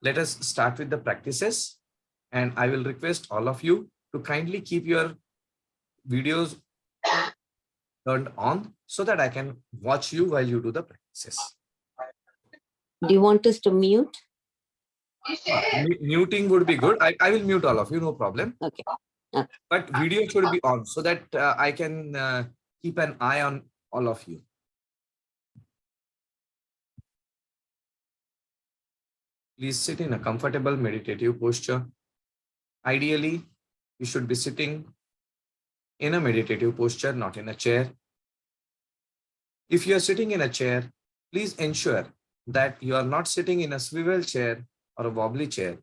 let us start with the practices, and I will request all of you to kindly keep your videos turned on so that I can watch you while you do the practices. Do you want us to mute? Muting would be good. I will mute all of you, no problem. Okay. But video should be on so that I can keep an eye on all of you. Please sit in a comfortable meditative posture. Ideally, you should be sitting in a meditative posture, not in a chair. If you are sitting in a chair, please ensure that you are not sitting in a swivel chair or a wobbly chair.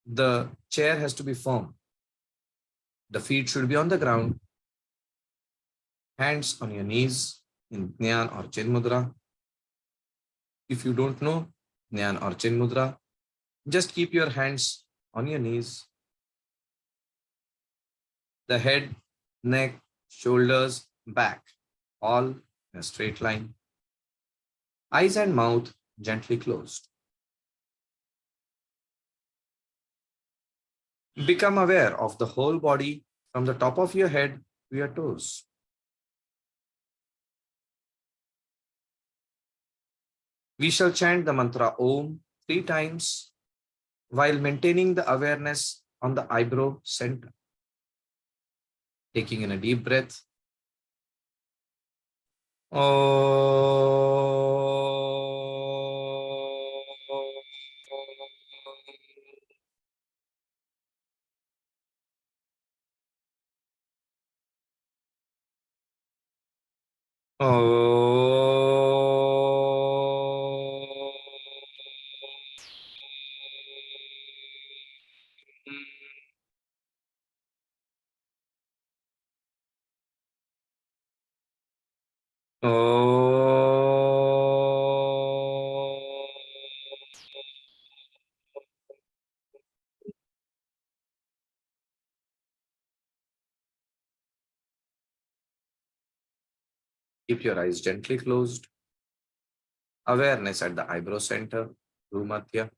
The chair has to be firm. The feet should be on the ground. Hands on your knees in Jnana or Chin Mudra. If you don't know Jnana or Chin Mudra, just keep your hands on your knees. The head, neck, shoulders, back, all in a straight line. Eyes and mouth gently closed. Become aware of the whole body from the top of your head to your toes. We shall chant the mantra Om 3 times while maintaining the awareness on the eyebrow center. Taking in a deep breath. Keep your eyes gently closed. Awareness at the eyebrow center, Bhumadhya.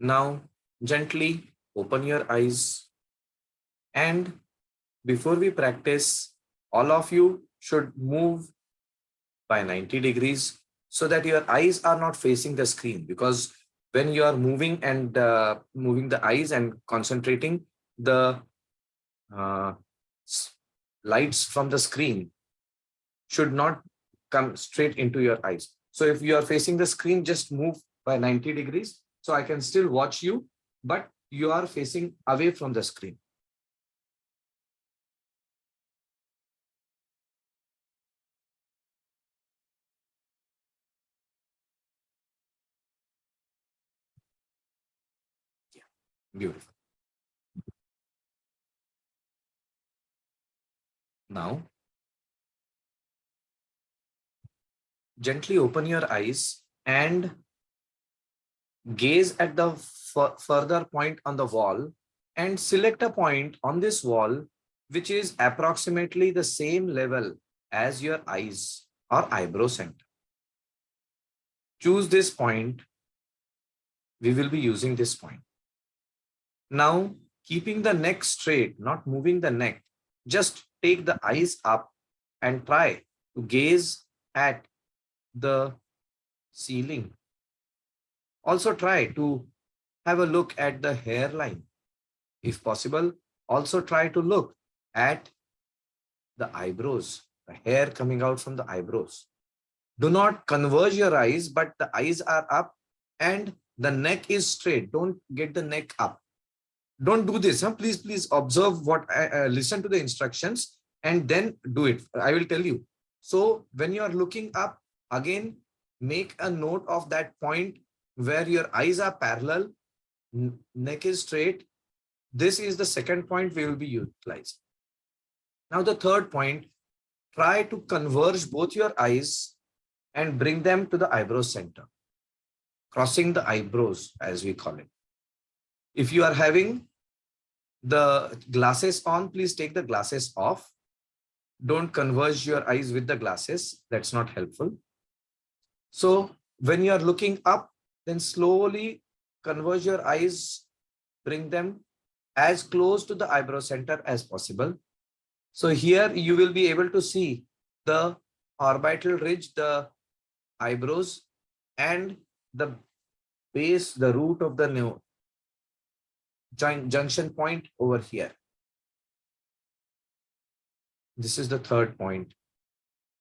Now, gently open your eyes. And before we practice, all of you should move by 90 degrees so that your eyes are not facing the screen, because when you are moving and moving the eyes and concentrating, the lights from the screen should not come straight into your eyes. So if you are facing the screen, just move by 90 degrees. So I can still watch you, but you are facing away from the screen. Yeah, beautiful. Now, gently open your eyes and gaze at the further point on the wall and select a point on this wall which is approximately the same level as your eyes or eyebrow center. Choose this point. We will be using this point. Now, keeping the neck straight, not moving the neck, just take the eyes up and try to gaze at the ceiling. Also try to have a look at the hairline. If possible, also try to look at the eyebrows, the hair coming out from the eyebrows. Do not converge your eyes, but the eyes are up and the neck is straight. Don't get the neck up. Don't do this. Huh? Please observe what listen to the instructions and then do it. I will tell you. So when you are looking up, again, make a note of that point where your eyes are parallel, neck is straight. This is the second point we will be utilizing. Now the third point, try to converge both your eyes and bring them to the eyebrow center. Crossing the eyebrows, as we call it. If you are having the glasses on, please take the glasses off don't converge your eyes with the glasses. That's not helpful. So when you are looking up, then slowly converge your eyes, bring them as close to the eyebrow center as possible. So here you will be able to see the orbital ridge, the eyebrows, and the base, the root of the junction point over here. This is the third point.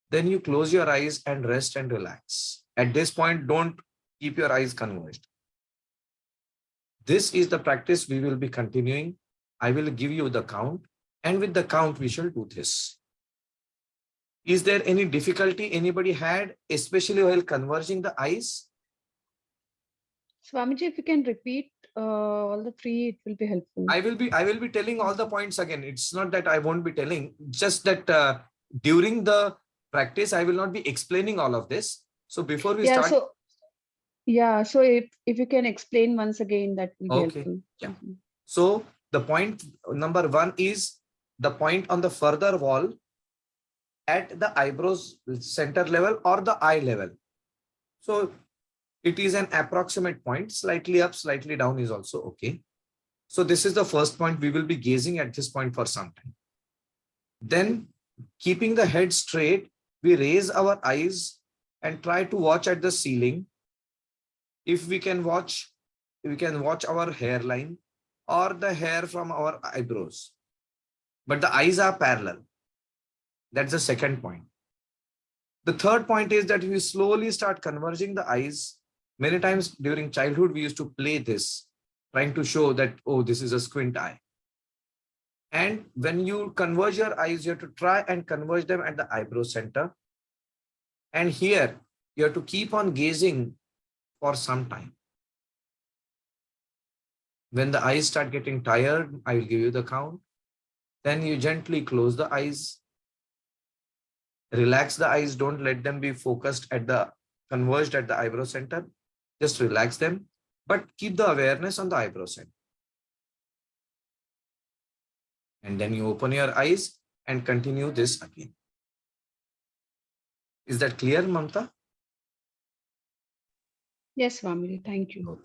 Then you close your eyes and rest and relax. At this point, don't keep your eyes converged. This is the practice we will be continuing. I will give you the count, and with the count, we shall do this. Is there any difficulty anybody had, especially while converging the eyes? Swamiji, if you can repeat all the three, it will be helpful. I will be telling all the points again. It's not that I won't be telling, just that during the practice, I will not be explaining all of this. So before we start. So if you can explain once again, that will be helpful. Yeah. So the point number 1 is the point on the further wall at the eyebrows center level or the eye level. So it is an approximate point, slightly up, slightly down is also okay. So this is the first point. We will be gazing at this point for some time. Then, keeping the head straight, we raise our eyes and try to watch at the ceiling. If we can watch our hairline or the hair from our eyebrows. But the eyes are parallel. That's the second point. The third point is that we slowly start converging the eyes. Many times during childhood, we used to play this, trying to show that, oh, this is a squint eye. And when you converge your eyes, you have to try and converge them at the eyebrow center. And here, you have to keep on gazing for some time. When the eyes start getting tired, I will give you the count. Then you gently close the eyes. Relax the eyes. Don't let them be focused converged at the eyebrow center. Just relax them, but keep the awareness on the eyebrow center. And then you open your eyes and continue this again. Is that clear, Mamta? Yes, Swamiji, thank you.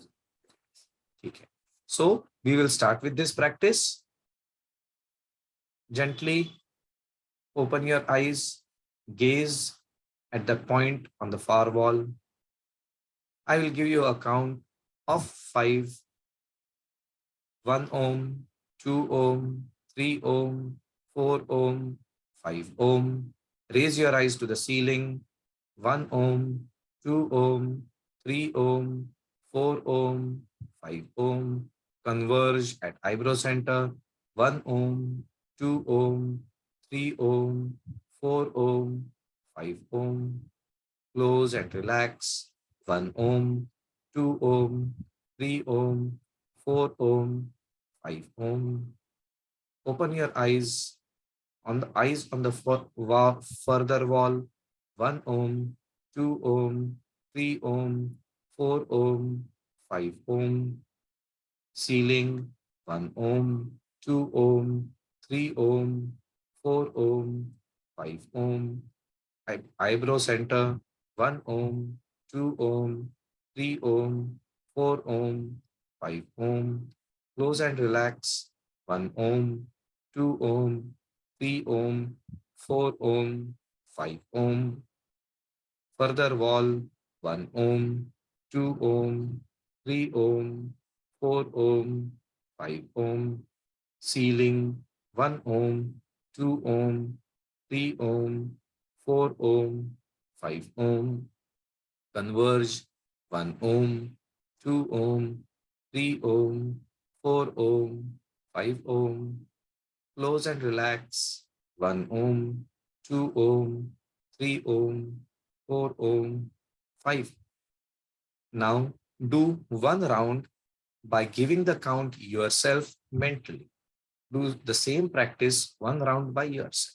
Okay. So we will start with this practice. Gently open your eyes, gaze at the point on the far wall. I will give you a count of 5. 1 ohm, 2 ohm, 3 ohm, 4 ohm, 5 ohm. Raise your eyes to the ceiling. 1 ohm, 2 ohm, 3 ohm, 4 ohm, 5 ohm. Converge at eyebrow center. 1 ohm, 2 ohm, 3 ohm, 4 ohm, 5 ohm. Close and relax. 1 ohm, 2 ohm, 3 ohm, 4 ohm, 5 ohm. Open your eyes on the further wall. 1 ohm, 2 ohm, 3 ohm, 4 ohm, 5 ohm. Ceiling. 1 ohm, 2 ohm, 3 ohm, 4 ohm, 5 ohm. Eyebrow center. 1 ohm, 2 ohm, 3 ohm, 4 ohm, 5 ohm. Close and relax. 1 ohm, 2 ohm, 3 ohm, 4 ohm, 5 ohm. Further wall. 1 ohm, 2 ohm, 3 ohm, 4 ohm, 5 ohm. Ceiling. 1 ohm, 2 ohm, 3 ohm, 4 ohm, 5 ohm. Converge. 1 ohm, 2 ohm, 3 ohm, 4 ohm, 5 ohm. Close and relax. 1 ohm, 2 ohm, 3 ohm, 4 ohm, 5. Now do one round by giving the count yourself mentally. Do the same practice one round by yourself.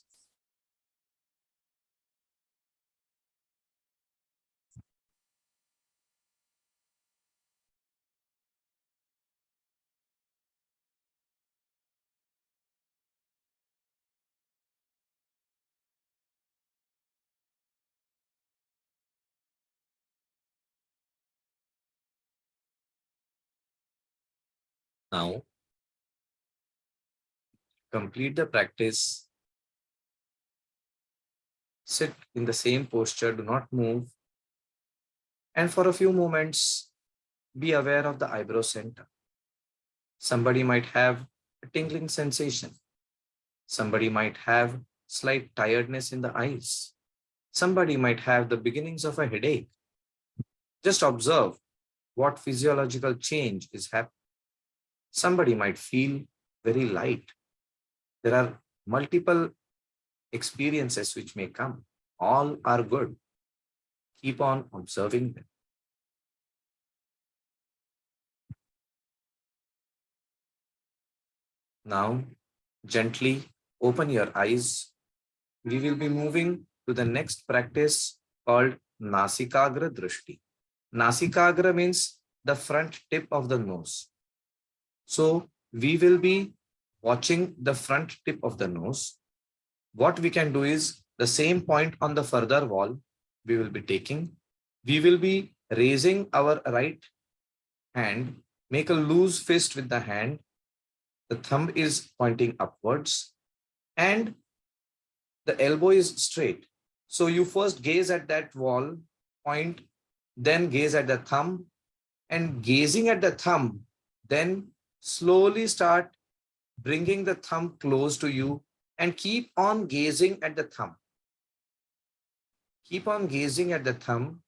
Now, complete the practice. Sit in the same posture, do not move. And for a few moments, be aware of the eyebrow center. Somebody might have a tingling sensation. Somebody might have slight tiredness in the eyes. Somebody might have the beginnings of a headache. Just observe what physiological change is happening. Somebody might feel very light. There are multiple experiences which may come. All are good. Keep on observing them. Now, gently open your eyes. We will be moving to the next practice called Nasikagra Drishti. Nasikagra means the front tip of the nose. So we will be watching the front tip of the nose. What we can do is the same point on the further wall we will be taking. We will be raising our right hand, make a loose fist with the hand. The thumb is pointing upwards and the elbow is straight. So you first gaze at that wall, point, then gaze at the thumb, and gazing at the thumb, then slowly start bringing the thumb close to you and keep on gazing at the thumb. Keep on gazing at the thumb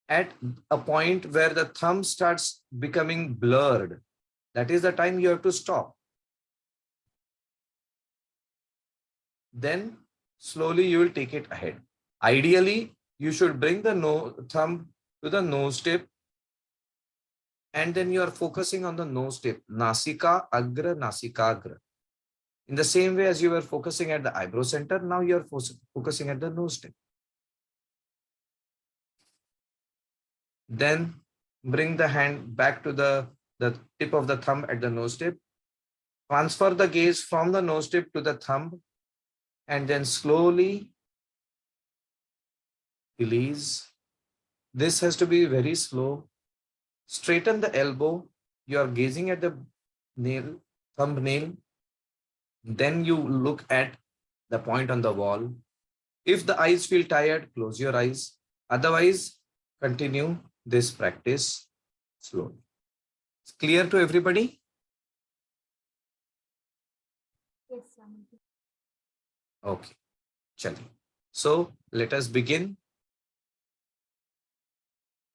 at a point where the thumb starts becoming blurred. That is the time you have to stop. Then slowly you will take it ahead. Ideally, you should bring the thumb to the nose tip and then you are focusing on the nose tip. Nasika, agra, nasikagra. In the same way as you were focusing at the eyebrow center, now you are focusing at the nose tip. Then bring the hand back to the tip of the thumb at the nose tip. Transfer the gaze from the nose tip to the thumb and then slowly release. This has to be very slow. Straighten the elbow. You are gazing at the nail, thumbnail. Then you look at the point on the wall. If the eyes feel tired, close your eyes. Otherwise, continue this practice slowly. It's clear to everybody? Yes, Swami. Okay. Chali. So let us begin.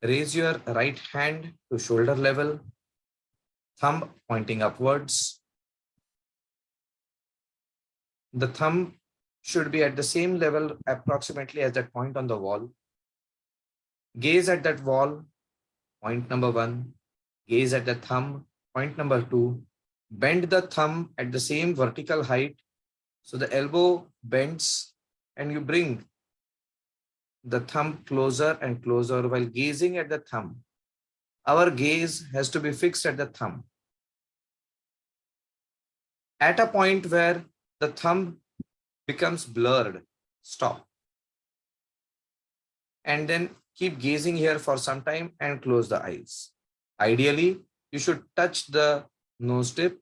Raise your right hand to shoulder level, thumb pointing upwards. The thumb should be at the same level approximately as that point on the wall. Gaze at that wall, point number 1. Gaze at the thumb, point number 2. Bend the thumb at the same vertical height. So the elbow bends and you bring the thumb closer and closer while gazing at the thumb. Our gaze has to be fixed at the thumb. At a point where the thumb becomes blurred, stop. And then keep gazing here for some time and close the eyes. Ideally, you should touch the nose tip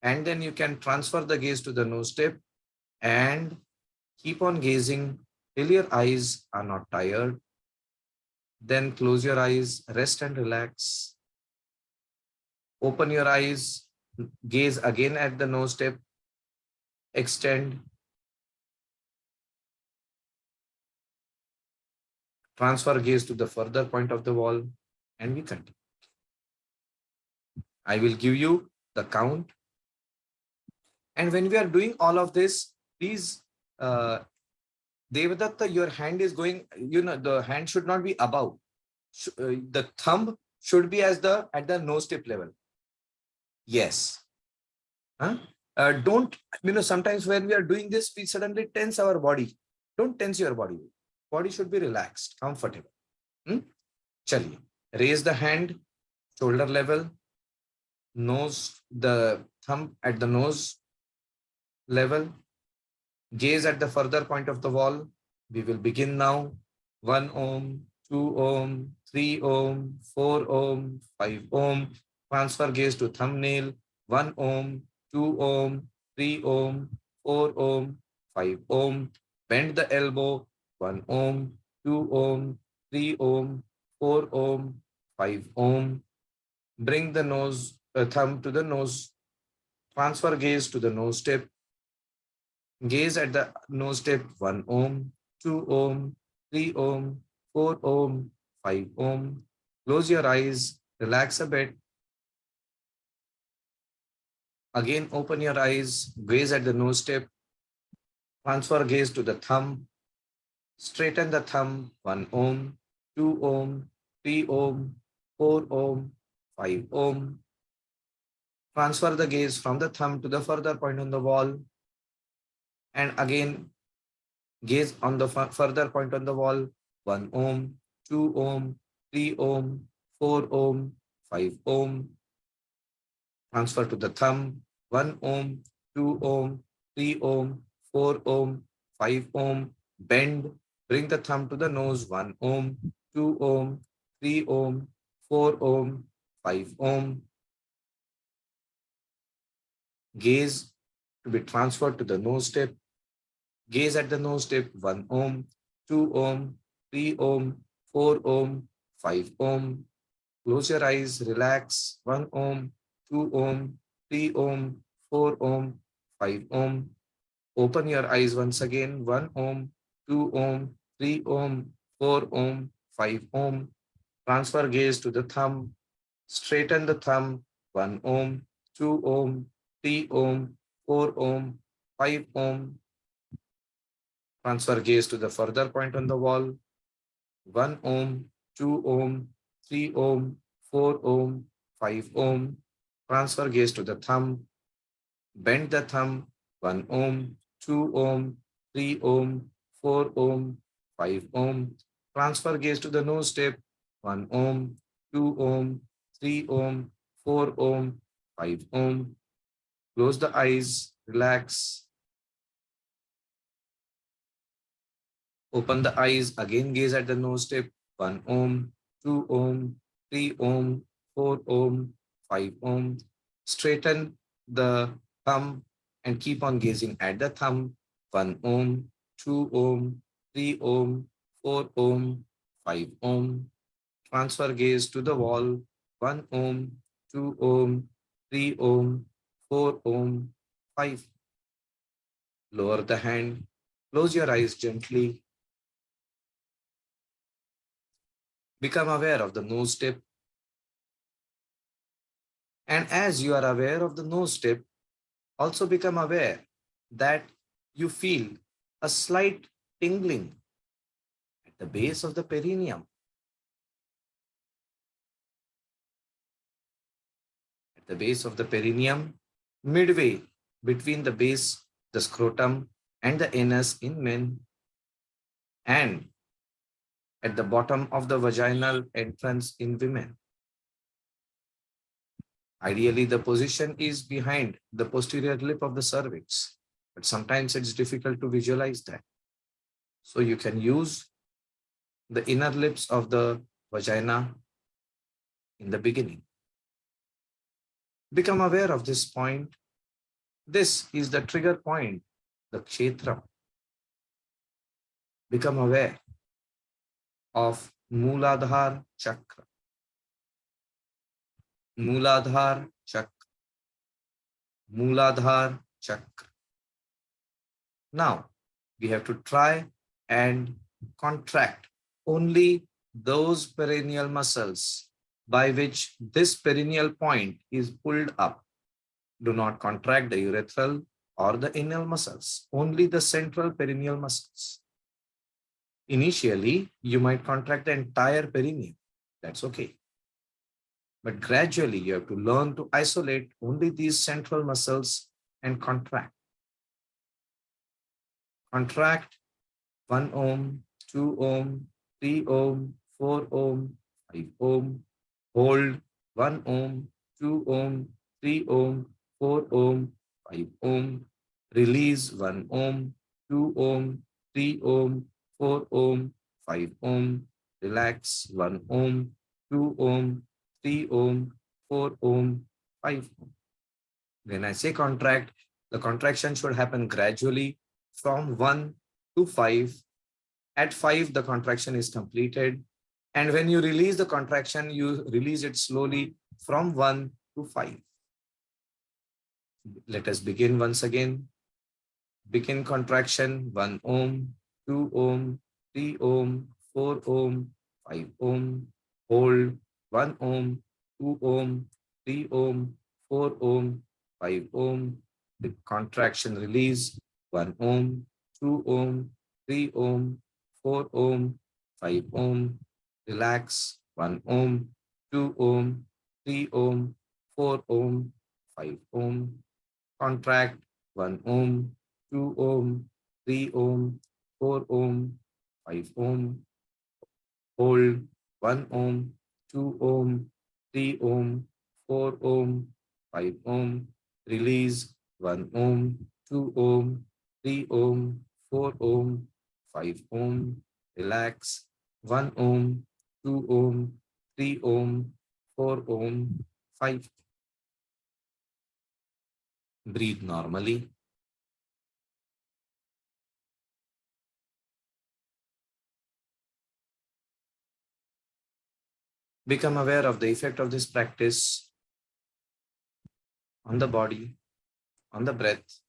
and then you can transfer the gaze to the nose tip and keep on gazing till your eyes are not tired. Then close your eyes, rest and relax. Open your eyes, gaze again at the nose tip, extend. Transfer gaze to the further point of the wall and we continue. I will give you the count. And when we are doing all of this, please, Devadatta, your hand is going, the hand should not be above. The thumb should be at the nose tip level. Yes. Huh? Don't, sometimes when we are doing this, we suddenly tense our body. Don't tense your body. Body should be relaxed, comfortable. Chaliye. Raise the hand, shoulder level, nose, the thumb at the nose level. Gaze at the further point of the wall. We will begin now. 1 Om, 2 Om, 3 Om, 4 Om, 5 Om. Transfer gaze to thumbnail. 1 Om, 2 Om, 3 Om, 4 Om, 5 Om. Bend the elbow. 1 Om, 2 Om, 3 Om, 4 Om, 5 Om. Bring the thumb to the nose. Transfer gaze to the nose tip. Gaze at the nose tip. 1 Om, 2 Om, 3 Om, 4 Om, 5 Om. Close your eyes. Relax a bit. Again, open your eyes. Gaze at the nose tip. Transfer gaze to the thumb. Straighten the thumb. 1 Om, 2 Om, 3 Om, 4 Om, 5 Om. Transfer the gaze from the thumb to the further point on the wall. And again, gaze on the further point on the wall. 1 Om, 2 Om, 3 Om, 4 Om, 5 Om. Transfer to the thumb. 1 Om, 2 Om, 3 Om, 4 Om, 5 Om. Bend. Bring the thumb to the nose. 1 Om, 2 Om, 3 Om, 4 Om, 5 Om. Gaze to be transferred to the nose tip. Gaze at the nose tip. 1 Om, 2 Om, 3 Om, 4 Om, 5 Om. Close your eyes. Relax. 1 Om, 2 Om, 3 Om, 4 Om, 5 Om. Open your eyes once again. 1 Om, 2 Om, 3 Om, 4 Om, 5 Om. Transfer gaze to the thumb. Straighten the thumb. 1 Om, 2 Om, 3 Om, 4 Om, 5 Om. Transfer gaze to the further point on the wall. 1 Om, 2 Om, 3 Om, 4 Om, 5 Om. Transfer gaze to the thumb. Bend the thumb. 1 Om, 2 Om, 3 Om, 4 Om, 5 Om. Transfer gaze to the nose tip. 1 Om, 2 Om, 3 Om, 4 Om, 5 Om. Close the eyes. Relax. Open the eyes. Again gaze at the nose tip. 1 Om, 2 Om, 3 Om, 4 Om, 5 Om. Straighten the thumb and keep on gazing at the thumb. 1 Om, 2 Om, 3 Om, 4 Om, 5 Om. Transfer gaze to the wall. 1 Om, 2 Om, 3 Om, 4 Om, 5. Lower the hand. Close your eyes gently. Become aware of the nose tip. And as you are aware of the nose tip, also become aware that you feel a slight tingling at the base of the perineum. At the base of the perineum, midway between the base, the scrotum, and the anus in men, and at the bottom of the vaginal entrance in women. Ideally, the position is behind the posterior lip of the cervix, but sometimes it's difficult to visualize that. So you can use the inner lips of the vagina in the beginning. Become aware of this point. This is the trigger point, the kshetra. Become aware of Mooladhaara Chakra. Mooladhaara Chakra. Mooladhaara Chakra. Now, we have to try and contract only those perineal muscles by which this perineal point is pulled up. Do not contract the urethral or the anal muscles, only the central perineal muscles. Initially, you might contract the entire perineum. That's okay. But gradually, you have to learn to isolate only these central muscles and contract. Contract 1 Om, 2 Om, 3 Om, 4 Om, 5 Om. Hold 1 Om, 2 Om, 3 Om, 4 Om, 5 Om. Release 1 Om, 2 Om, 3 Om, 4 Om, 5 Om. Relax 1 Om, 2 Om, 3 Om, 4 Om, 5 Om. When I say contract, the contraction should happen gradually from 1 to 5. At 5, the contraction is completed. And when you release the contraction, you release it slowly from 1 to 5. Let us begin once again. Begin contraction 1 Om, 2 Om, 3 Om, 4 Om, 5 Om. Hold 1 Om, 2 Om, 3 Om, 4 Om, 5 Om. The contraction release 1 Om, 2 Om, 3 Om, 4 Om, 5 Om. Relax 1 Om, 2 Om, 3 Om, 4 Om, 5 Om. Contract 1 Om, 2 Om, 3 Om, 4 Om, 5 Om. Hold 1 Om, 2 Om, 3 Om, 4 Om, 5 Om. Release 1 Om, 2 Om, 3 Om, 4 Om, 5 Om. Relax 1 Om, 2 Om, 3 Om, 4 Om, 5. Breathe normally. Become aware of the effect of this practice on the body, on the breath,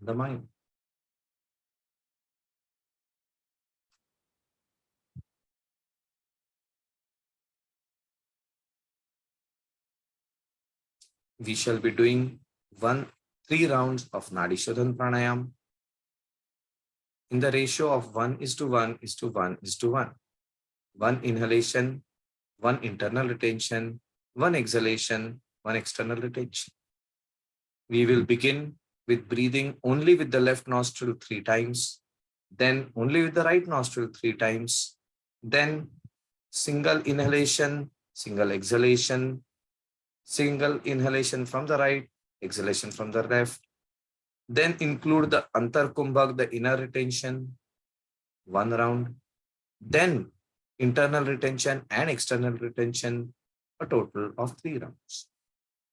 on the mind. We shall be doing 3 rounds of Nadi Shodhan Pranayam in the ratio of 1:1:1:1. 1 inhalation, 1 internal retention, 1 exhalation, 1 external retention. We will begin with breathing only with the left nostril 3 times, then only with the right nostril 3 times, then single inhalation, single exhalation, single inhalation from the right, exhalation from the left. Then include the Antar Kumbhak, the inner retention, 1 round. Then internal retention and external retention, a total of 3 rounds.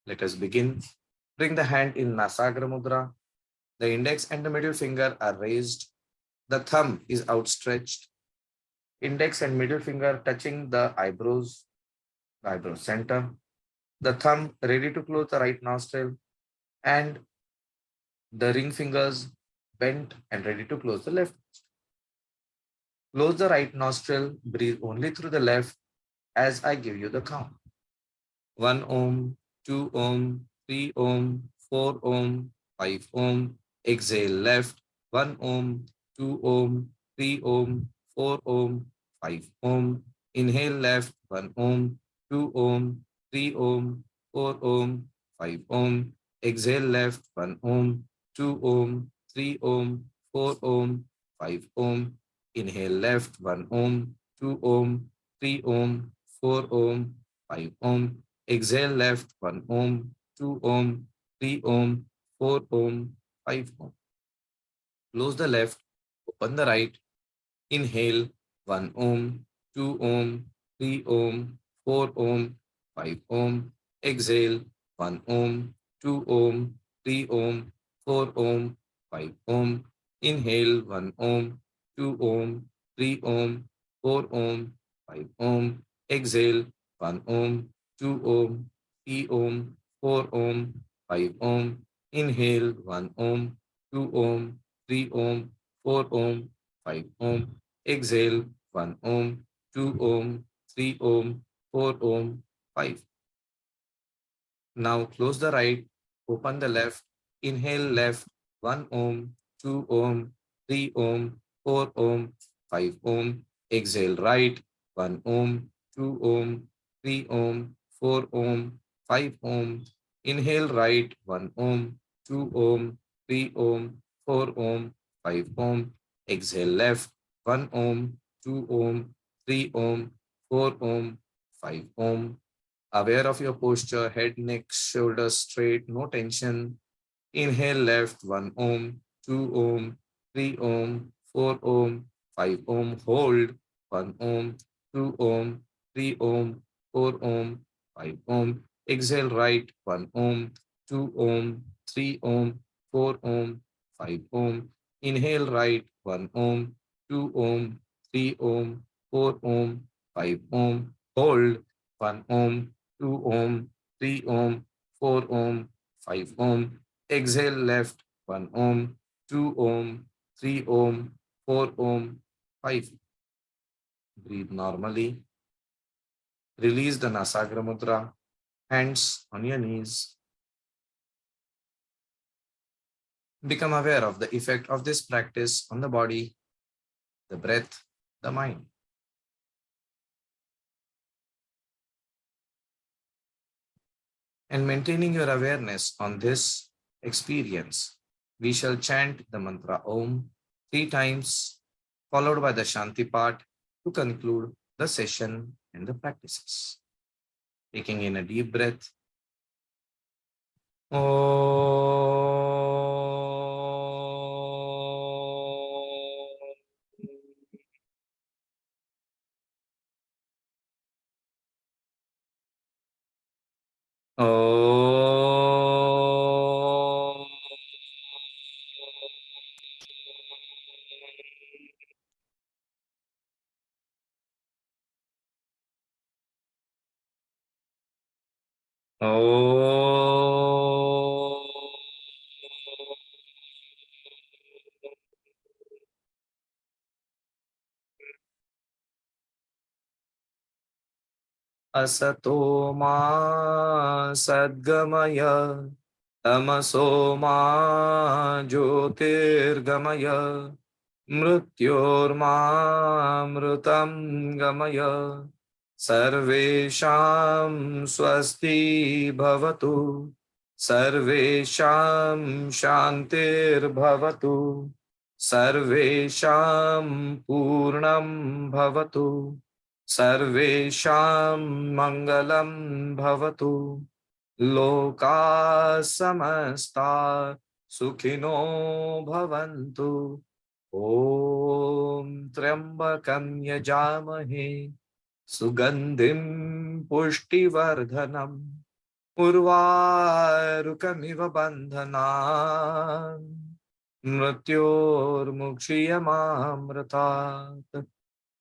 Let us begin. Bring the hand in Nasagra Mudra. The index and the middle finger are raised. The thumb is outstretched. Index and middle finger touching the eyebrow center. The thumb ready to close the right nostril, and the ring fingers bent and ready to close the left. Close the right nostril, breathe only through the left as I give you the count. 1 Om, 2 Om, 3 Om, 4 Om, 5 Om. Exhale left. 1 Om, 2 Om, 3 Om, 4 Om, 5 Om. Inhale left. 1 Om, 2 Om, 3 Om, 4 Om, 5 Om. Exhale left. 1 Om, 2 Om, 3 Om, 4 Om, 5 Om. Inhale left. 1 Om, 2 Om, 3 Om, 4 Om, 5 Om. Exhale left. 1 Om, 2 Om, 3 Om, 4 Om, 5 Om. Close the left, open the right. Inhale 1 Om, 2 Om, 3 Om, 4 Om, 5 Om. Exhale 1 Om, 2 Om, 3 Om, 4 Om, 5 Om. Inhale 1 Om, 2 Om, 3 Om, 4 Om, 5 Om. Exhale 1 Om, 2 Om, 3 Om, 4 Om, 5 Om. Inhale 1 Om, 2 Om, 3 Om, 4 Om, 5 Om. Exhale 1 Om, 2 Om, 3 Om, 4 Om, 5. Now close the right, open the left. Inhale left, 1 Om, 2 Om, 3 Om, 4 Om, 5 Om. Exhale right, 1 Om, 2 Om, 3 Om, 4 Om, 5 Om. Inhale right, 1 Om, 2 Om, 3 Om, 4 Om, 5 Om. Exhale left, 1 Om, 2 Om, 3 Om, 4 Om, 5 Om. Aware of your posture, head, neck, shoulders straight, no tension. Inhale left, 1 Om, 2 Om, 3 Om, 4 Om, 5 Om. Hold, 1 Om, 2 Om, 3 Om, 4 Om, 5 Om. Exhale, right, 1 Om, 2 Om, 3 Om, 4 Om, 5 Om. Inhale, right, 1 Om, 2 Om, 3 Om, 4 Om, 5 Om. Hold, 1 Om, 2 Om, 3 Om, 4 Om, 5 Om. Exhale, left, 1 Om, 2 Om, 3 Om, 4 Om, 5. Breathe normally. Release the Nasagra Mudra. Hands on your knees. Become aware of the effect of this practice on the body, the breath, the mind. And maintaining your awareness on this experience, we shall chant the mantra Om 3 times, followed by the Shanti part to conclude the session and the practices. Taking in a deep breath. Asato ma sadgamaya, tamaso ma jyotirgamaya, mrityormamrutam gamaya, sarvesham swasti bhavatu, sarvesham shantir bhavatu, sarvesham purnam bhavatu, सर्वेषां मंगलं भवतु लोका समस्ता सुखिनो भवन्तु ॐ त्र्यंबकं यजामहे सुगन्धिं पुष्टिवर्धनम् उर्वारुकमिव बन्धनान् मृत्योर्मुक्षीयमामृतात्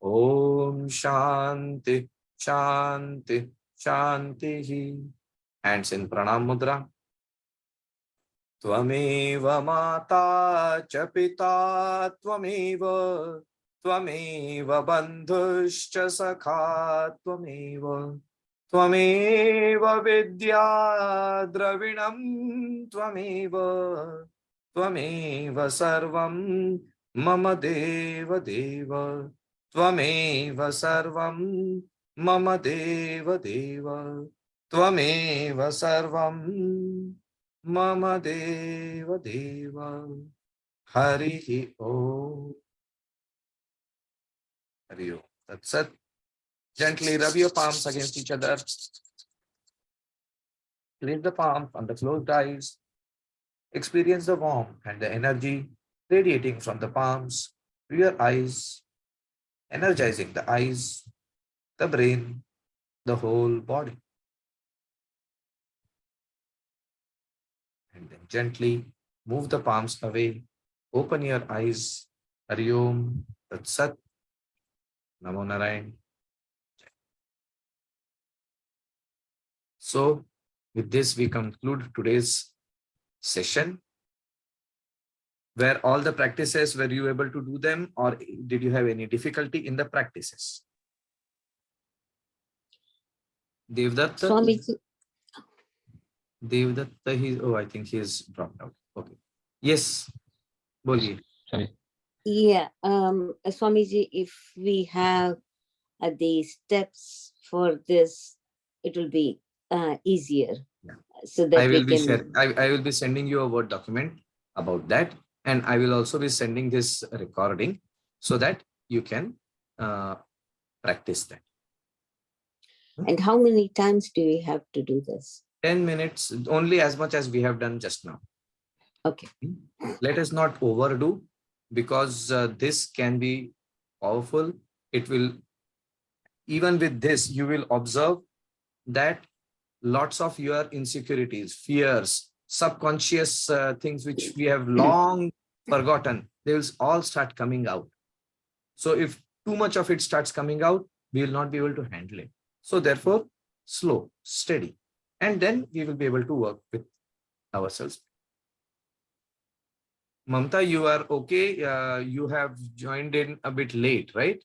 Om Shanti Shanti Shanti. Hands in Pranam Mudra. Tvameva Mata cha Pita Tvameva Tvameva Bandhuscha Sakha Tvameva Tvameva Vidya Dravinam Tvameva Tvameva Sarvam Mama Deva Deva Tvameva sarvam mama deva deva. Tvameva sarvam mama deva deva. Hari Om. Hari Om. That's it. Gently rub your palms against each other. Place the palms on the closed eyes. Experience the warmth and the energy radiating from the palms to your eyes, energizing the eyes, the brain, the whole body. And then gently move the palms away. Open your eyes. Hari Om Tat Sat. Namo Narayan. So, with this, we conclude today's session. Were all the practices, were you able to do them, or did you have any difficulty in the practices? Devdatta? Swamiji, Devdatta, I think he is dropped out. Okay. Yes. Boliye. Sorry. yeah, Swamiji, if we have the steps for this, it will be easier. Yeah. So that I will we be can. I will be sending you a Word document about that, and I will also be sending this recording so that you can practice that. And how many times do we have to do this? 10 minutes, only as much as we have done just now. Okay. Let us not overdo, because this can be powerful. It will, even with this, you will observe that lots of your insecurities, fears, subconscious things which we have long forgotten, they will all start coming out. So if too much of it starts coming out, we will not be able to handle it. So therefore, slow, steady, and then we will be able to work with ourselves. Mamta, you are okay. You have joined in a bit late, right?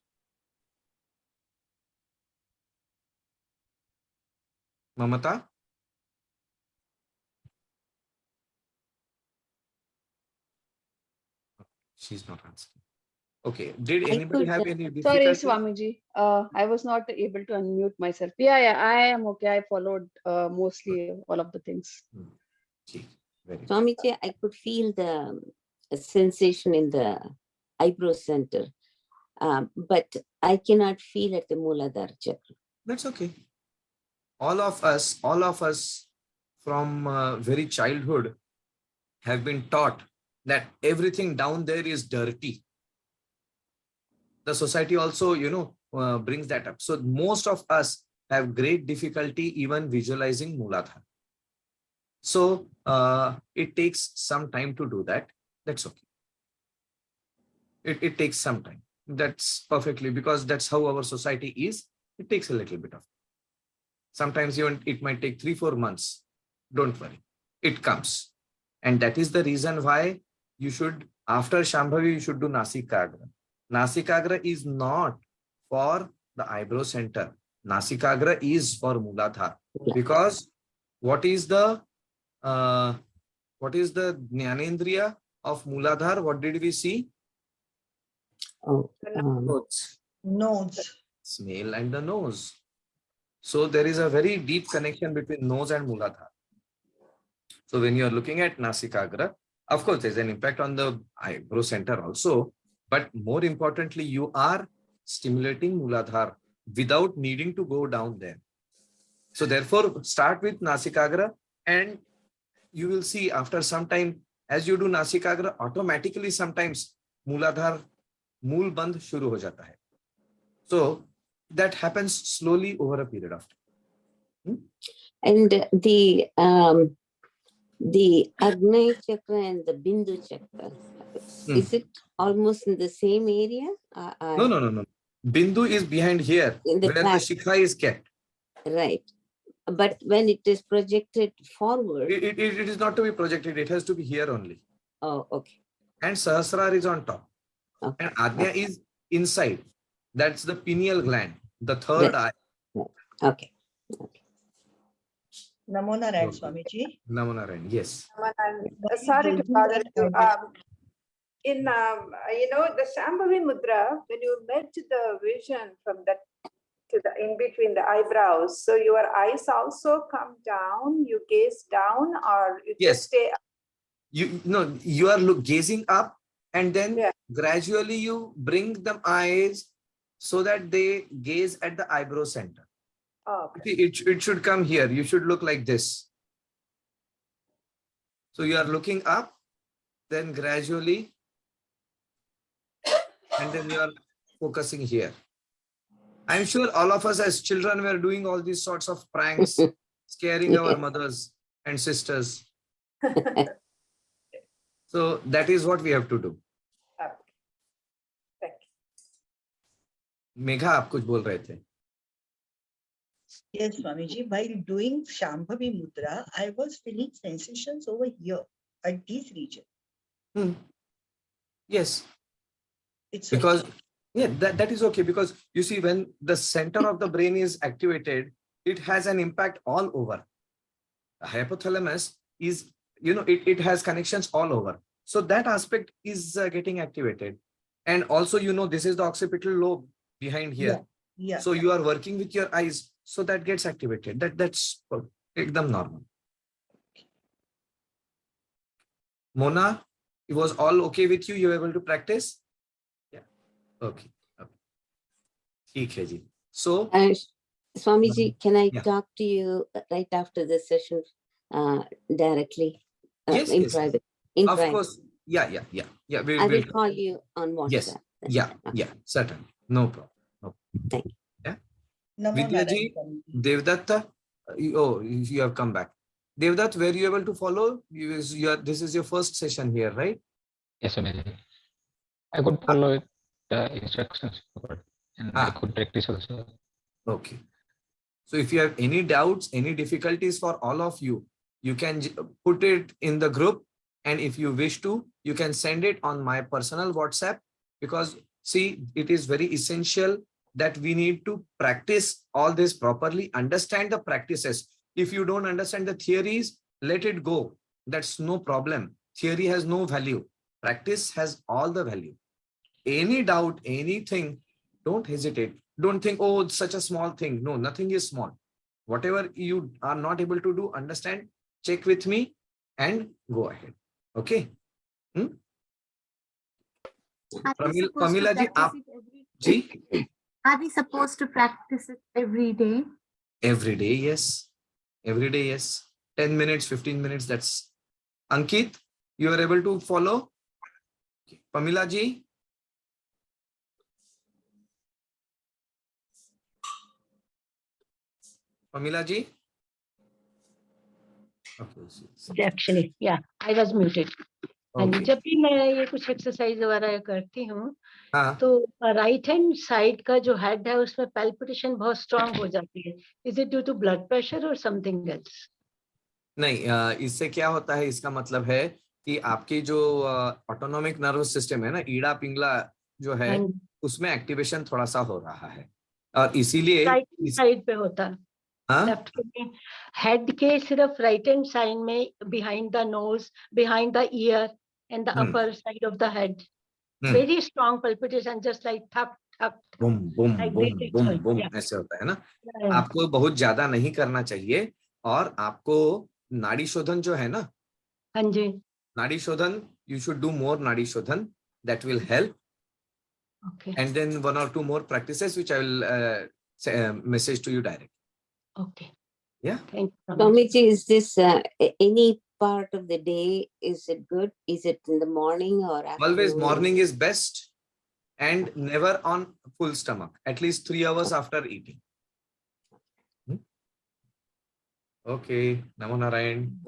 Mamata? She's not answering. Okay. Did I anybody could, have any Sorry, difficulty? Swamiji. I was not able to unmute myself. Yeah, I am okay. I followed mostly all of the things. Okay, very good. Swamiji, I could feel the sensation in the eyebrow center, but I cannot feel at the Mooladhaara chakra. That's okay. All of us from very childhood have been taught that everything down there is dirty. The society also, brings that up. So most of us have great difficulty even visualizing Mooladhara. So it takes some time to do that. That's okay. It takes some time. That's perfectly, because that's how our society is. It takes a little bit of. Sometimes even it might take 3-4 months. Don't worry. It comes. And that is the reason why you should, after Shambhavi, you should do Nasikagra. Nasikagra is not for the eyebrow center. Nasikagra is for Mooladhara. Because what is the Jnanendriya of Mooladhara? What did we see? Oh, Nodes. Smell and the nose. So there is a very deep connection between nose and Mooladhara. So when you are looking at Nasikagra, of course, there's an impact on the eyebrow center also, but more importantly, you are stimulating Mooladhara without needing to go down there. So therefore, start with Nasikagra, and you will see after some time, as you do Nasikagra, automatically sometimes Mooladhara, Mool Bandh shuru ho jata hai. So that happens slowly over a period of time. and the Agni chakra and the Bindu chakra, is it almost in the same area? No. Bindu is behind here, In the where back. the Shikha is kept. Right. But when it is projected forward, It is not to be projected. It has to be here only. oh, okay. And Sahasrara is on top. Okay. And Ajna is inside. That's the pineal gland, the third eye. Okay. Namo Narayan, Okay. Swamiji. Namo Narayan. Yes. Sorry to bother you. In the Shambhavi Mudra, when you merge the vision from that to the in between the eyebrows, so your eyes also come down, you gaze down, or you Yes. just stay up? You are gazing up, and then Yeah. gradually you bring the eyes so that they gaze at the eyebrow center. Oh, okay. It should come here. You should look like this. So you are looking up, then gradually, and then you are focusing here. I'm sure all of us as children were doing all these sorts of pranks, scaring our mothers and sisters. So that is what we have to do. Okay. Thank you. Megha, आप कुछ बोल रहे थे? Yes, Swamiji. While doing Shambhavi Mudra, I was feeling sensations over here at this region. Yes. It's Because okay. yeah, that is okay, because you see, when the center of the brain is activated, it has an impact all over. The hypothalamus is, it has connections all over. So that aspect is getting activated. And also, this is the occipital lobe behind here. Yeah. So you are working with your eyes, so that gets activated. That's ekdam normal. Mona, it was all okay with you? You were able to practice? Yeah. Okay. ठीक है जी. So, Swamiji, can I Yeah. talk to you right after this session directly? Yes, in yes. private. In Of private. course. Yeah. I will call you on Yes. WhatsApp. Yeah. Certainly. No problem. Thank you. Namo Vidya ji, Narayan, Swamiji. Devdatta, You have come back. Devdutt, were you able to follow? This is your first session here, right? Yes, Swamiji. I could follow the instructions and I could practice also. Okay. So if you have any doubts, any difficulties for all of you, you can put it in the group. And if you wish to, you can send it on my personal WhatsApp, because see, it is very essential that we need to practice all this properly, understand the practices. If you don't understand the theories, let it go. That's no problem. Theory has no value. Practice has all the value. Any doubt, anything, don't hesitate. Don't think, oh, it's such a small thing. No, nothing is small. Whatever you are not able to do, understand, check with me and go ahead. Okay. Pamila ji, Are we supposed to practice it every day? every day, yes. Every day, yes. 10 minutes, 15 minutes, that's... Ankit, you are able to follow? Pamila ji? Pamila ji? Okay. Actually, yeah, I was muted. And Okay. जब भी मैं ये कुछ exercise वगैरह करती हूँ हाँ. तो राइट हैंड साइड का जो हेड है उसमें पैल्पिटेशन बहुत स्ट्रांग हो जाती है. Is it due to blood pressure और समथिंग एल्स? नहीं, इससे क्या होता है, इसका मतलब है कि आपकी जो ऑटोनॉमिक नर्वस सिस्टम है ना, ईड़ा पिंगला जो है, उसमें एक्टिवेशन थोड़ा सा हो रहा है और इसीलिए राइट साइड पे होता है. लेफ्ट में हेड के सिर्फ राइट हैंड साइड में behind the nose, behind the year and the upper side of the head very strong palpitation just like थप थप boom boom boom boom boom ऐसे होता है ना. आपको बहुत ज्यादा नहीं करना चाहिए और आपको नाड़ी शोधन जो है ना, हाँ जी, नाड़ी शोधन, you should do more नाड़ी शोधन, that will help. Okay. And then 1 or 2 more practices which I will message to you direct. Okay. Yeah. Thank you. Swamiji, is this any part of the day? Is it good? Is it in the morning or afternoon? Always morning is best and never on full stomach, at least 3 hours after eating. Okay. Namo Narayan.